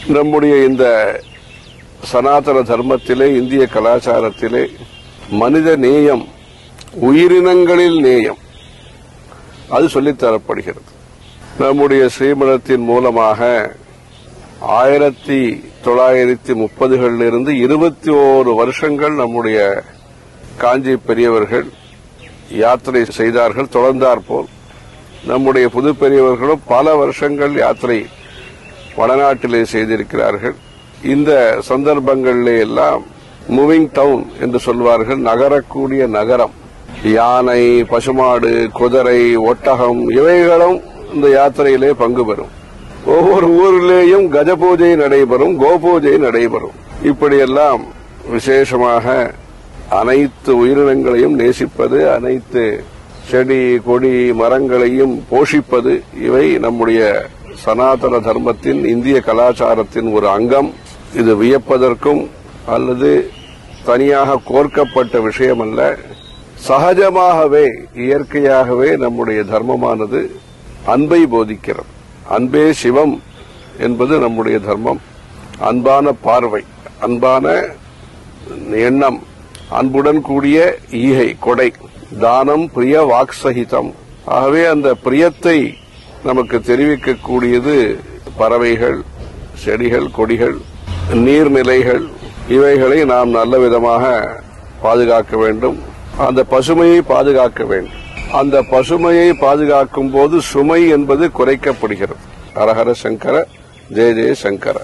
நம்முடைய இந்த சனாதன தர்மத்திலே, இந்திய கலாச்சாரத்திலே மனித நேயம், உயிரினங்களில் நேயம் அது சொல்லித்தரப்படுகிறது. நம்முடைய ஸ்ரீமடத்தின் மூலமாக 1930களிலிருந்து 21 வருஷங்கள் நம்முடைய காஞ்சி பெரியவர்கள் யாத்திரை செய்தார்கள். தொடர்ந்தாற்போல் நம்முடைய புது பெரியவர்களும் பல வருஷங்கள் யாத்திரை வடநாட்டிலே செய்திருக்கிறார்கள். இந்த சந்தர்ப்பங்களிலே எல்லாம் மூவிங் டவுன் என்று சொல்வார்கள், நகரக்கூடிய நகரம். யானை, பசுமாடு, குதிரை, ஒட்டகம் இவைகளும் இந்த யாத்திரையிலே பங்கு பெறும். ஒவ்வொரு ஊரிலேயும் கஜ பூஜை நடைபெறும், கோபூஜை நடைபெறும். இப்படியெல்லாம் விசேஷமாக அனைத்து உயிரினங்களையும் நேசிப்பது, அனைத்து செடி கொடி மரங்களையும் போஷிப்பது, இவை நம்முடைய சனாதன தர்மத்தின், இந்திய கலாச்சாரத்தின் ஒரு அங்கம். இது வியப்பதற்கும் அல்லது தனியாக கோர்க்கப்பட்ட விஷயம் அல்ல. சகஜமாகவே, இயற்கையாகவே நம்முடைய தர்மமானது அன்பை போதிக்கிறது. அன்பே சிவம் என்பது நம்முடைய தர்மம். அன்பான பார்வை, அன்பான எண்ணம், அன்புடன் கூடிய ஈகை, கொடை, தானம், பிரிய வாக்சகிதம். ஆகவே அந்த பிரியத்தை நமக்கு தெரிவிக்கக்கூடியது பறவைகள், செடிகள், கொடிகள், நீர்நிலைகள். இவைகளை நாம் நல்ல விதமாக பாதுகாக்க வேண்டும். அந்த பசுமையை பாதுகாக்க வேண்டும். அந்த பசுமையை பாதுகாக்கும் போது சுமை என்பது குறைக்கப்படுகிறது. ஹரஹர சங்கர, ஜெய ஜெய சங்கர.